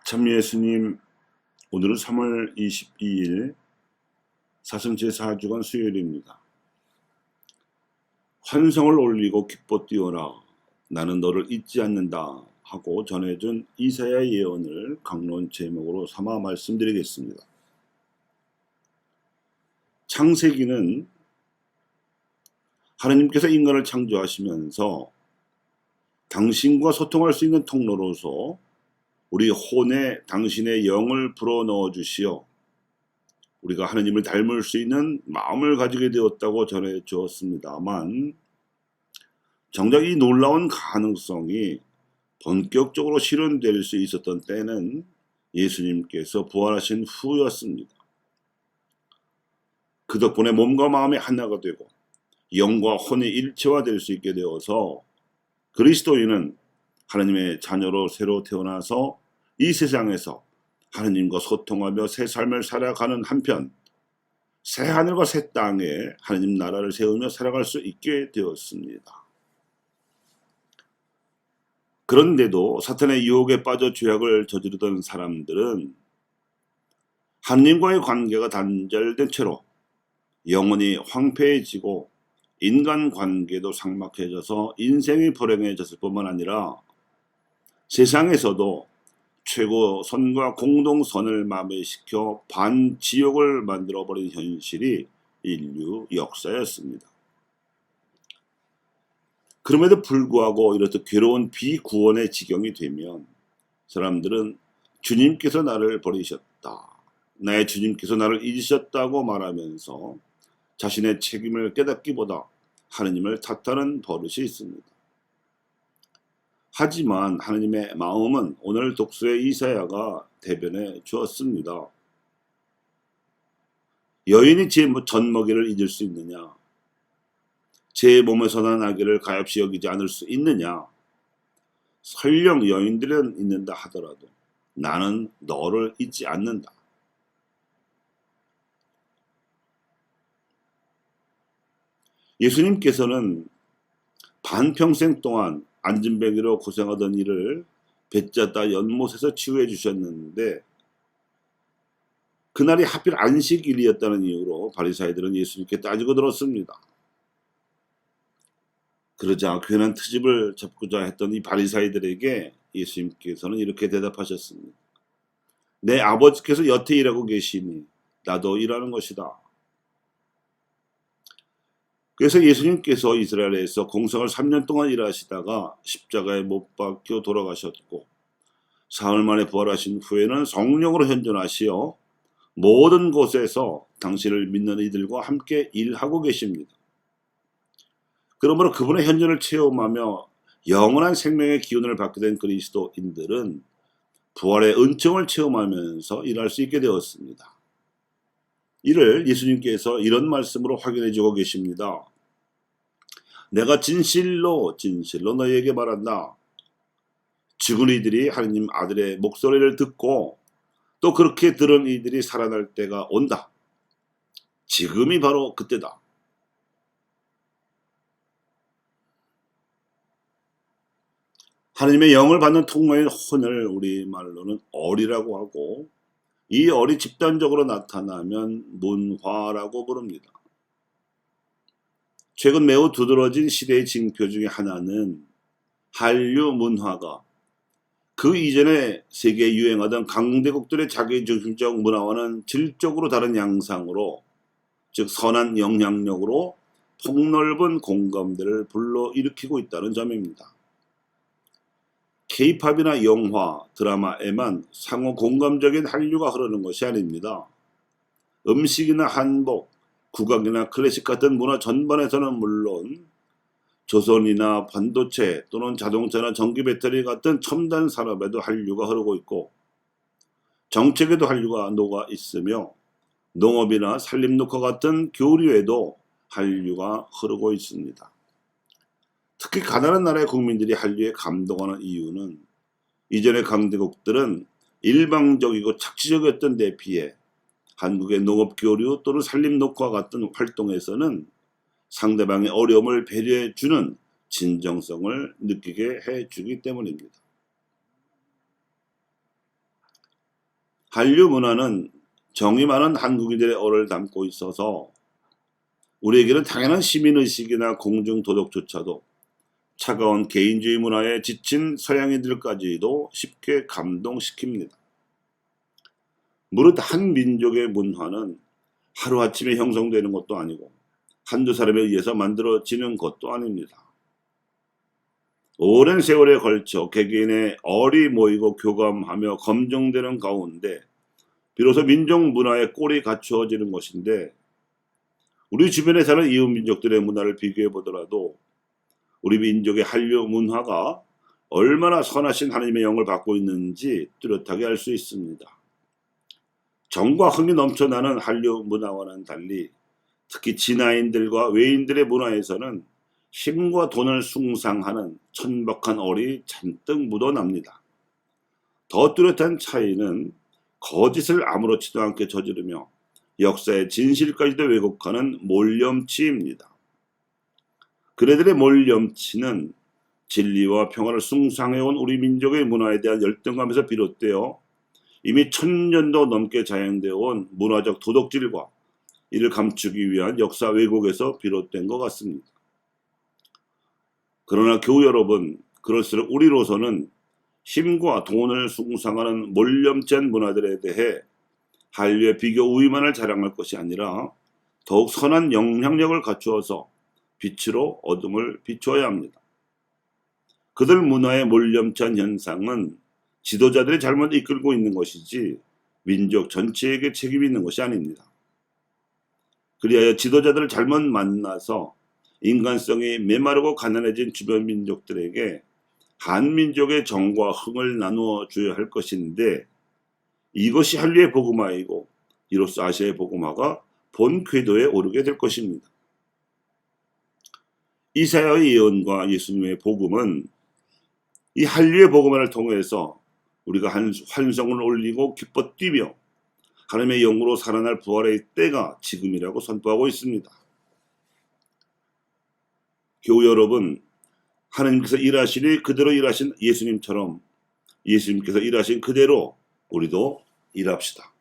참 예수님, 오늘은 3월 22일 사승제4주간 수요일입니다. 환성을 올리고 기뻐 뛰어라, 나는 너를 잊지 않는다 하고 전해준 이사야 예언을 강론 제목으로 삼아 말씀드리겠습니다. 창세기는 하나님께서 인간을 창조하시면서 당신과 소통할 수 있는 통로로서 우리 혼에 당신의 영을 불어넣어 주시어 우리가 하나님을 닮을 수 있는 마음을 가지게 되었다고 전해 주었습니다만, 정작 이 놀라운 가능성이 본격적으로 실현될 수 있었던 때는 예수님께서 부활하신 후였습니다. 그 덕분에 몸과 마음이 하나가 되고 영과 혼이 일체화될 수 있게 되어서 그리스도인은 하나님의 자녀로 새로 태어나서 이 세상에서 하나님과 소통하며 새 삶을 살아가는 한편 새 하늘과 새 땅에 하나님 나라를 세우며 살아갈 수 있게 되었습니다. 그런데도 사탄의 유혹에 빠져 죄악을 저지르던 사람들은 하나님과의 관계가 단절된 채로 영혼이 황폐해지고 인간관계도 삭막해져서 인생이 불행해졌을 뿐만 아니라 세상에서도 최고선과 공동선을 마매시켜 반지옥을 만들어버린 현실이 인류 역사였습니다. 그럼에도 불구하고 이렇듯 괴로운 비구원의 지경이 되면 사람들은 주님께서 나를 버리셨다, 나의 주님께서 나를 잊으셨다고 말하면서 자신의 책임을 깨닫기보다 하느님을 탓하는 버릇이 있습니다. 하지만 하느님의 마음은 오늘 독서의 이사야가 대변해 주었습니다. 여인이 제 젖먹이를 잊을 수 있느냐? 제 몸에서 난 아기를 가엾이 여기지 않을 수 있느냐? 설령 여인들은 잊는다 하더라도 나는 너를 잊지 않는다. 예수님께서는 반평생 동안 안진뱅이로 고생하던 이를 뱉잡다 연못에서 치유해 주셨는데, 그날이 하필 안식일이었다는 이유로 바리사이들은 예수님께 따지고 들었습니다. 그러자 괜한 트집을 잡고자 했던 이 바리사이들에게 예수님께서는 이렇게 대답하셨습니다. 내 아버지께서 여태 일하고 계시니 나도 일하는 것이다. 그래서 예수님께서 이스라엘에서 공생을 3년 동안 일하시다가 십자가에 못 박혀 돌아가셨고 사흘 만에 부활하신 후에는 성령으로 현존하시어 모든 곳에서 당신을 믿는 이들과 함께 일하고 계십니다. 그러므로 그분의 현존을 체험하며 영원한 생명의 기운을 받게 된 그리스도인들은 부활의 은총을 체험하면서 일할 수 있게 되었습니다. 이를 예수님께서 이런 말씀으로 확인해 주고 계십니다. 내가 진실로 너희에게 말한다. 죽은 이들이 하느님 아들의 목소리를 듣고 또 그렇게 들은 이들이 살아날 때가 온다. 지금이 바로 그때다. 하느님의 영을 받는 통로인 혼을 우리말로는 어리라고 하고, 이 어리 집단적으로 나타나면 문화라고 부릅니다. 최근 매우 두드러진 시대의 징표 중에 하나는 한류 문화가 그 이전에 세계에 유행하던 강대국들의 자기중심적 문화와는 질적으로 다른 양상으로, 즉 선한 영향력으로 폭넓은 공감대를 불러일으키고 있다는 점입니다. K-팝이나 영화, 드라마에만 상호 공감적인 한류가 흐르는 것이 아닙니다. 음식이나 한복, 국악이나 클래식 같은 문화 전반에서는 물론 조선이나 반도체 또는 자동차나 전기 배터리 같은 첨단 산업에도 한류가 흐르고 있고, 정책에도 한류가 녹아 있으며 농업이나 산림녹화 같은 교류에도 한류가 흐르고 있습니다. 특히 가난한 나라의 국민들이 한류에 감동하는 이유는 이전의 강대국들은 일방적이고 착취적이었던 데 비해 한국의 농업교류 또는 산림녹화 같은 활동에서는 상대방의 어려움을 배려해주는 진정성을 느끼게 해주기 때문입니다. 한류 문화는 정이 많은 한국인들의 얼을 담고 있어서 우리에게는 당연한 시민의식이나 공중도덕조차도 차가운 개인주의 문화에 지친 서양인들까지도 쉽게 감동시킵니다. 무릇 한 민족의 문화는 하루아침에 형성되는 것도 아니고 한두 사람에 의해서 만들어지는 것도 아닙니다. 오랜 세월에 걸쳐 개개인의 얼이 모이고 교감하며 검증되는 가운데 비로소 민족 문화의 꼴이 갖추어지는 것인데, 우리 주변에 사는 이웃 민족들의 문화를 비교해 보더라도 우리 민족의 한류 문화가 얼마나 선하신 하나님의 영을 받고 있는지 뚜렷하게 알 수 있습니다. 정과 흥이 넘쳐나는 한류 문화와는 달리 특히 진화인들과 외인들의 문화에서는 힘과 돈을 숭상하는 천박한 얼이 잔뜩 묻어납니다. 더 뚜렷한 차이는 거짓을 아무렇지도 않게 저지르며 역사의 진실까지도 왜곡하는 몰염치입니다. 그들의 몰염치는 진리와 평화를 숭상해온 우리 민족의 문화에 대한 열등감에서 비롯되어 이미 1000년도 넘게 자행되어 온 문화적 도덕질과 이를 감추기 위한 역사 왜곡에서 비롯된 것 같습니다. 그러나 교우 여러분, 그럴수록 우리로서는 힘과 돈을 숭상하는 몰염치한 문화들에 대해 한류의 비교 우위만을 자랑할 것이 아니라 더욱 선한 영향력을 갖추어서 빛으로 어둠을 비추어야 합니다. 그들 문화의 몰염치한 현상은 지도자들이 잘못 이끌고 있는 것이지 민족 전체에게 책임이 있는 것이 아닙니다. 그리하여 지도자들을 잘못 만나서 인간성이 메마르고 가난해진 주변 민족들에게 한민족의 정과 흥을 나누어 줘야 할 것인데, 이것이 한류의 복음화이고 이로써 아시아의 복음화가 본 궤도에 오르게 될 것입니다. 이사야의 예언과 예수님의 복음은 이 한류의 복음화를 통해서 우리가 환성을 올리고 기뻐 뛰며 하나님의 영으로 살아날 부활의 때가 지금이라고 선포하고 있습니다. 교우 여러분, 하나님께서 일하시니 그대로 일하신 예수님처럼 예수님께서 일하신 그대로 우리도 일합시다.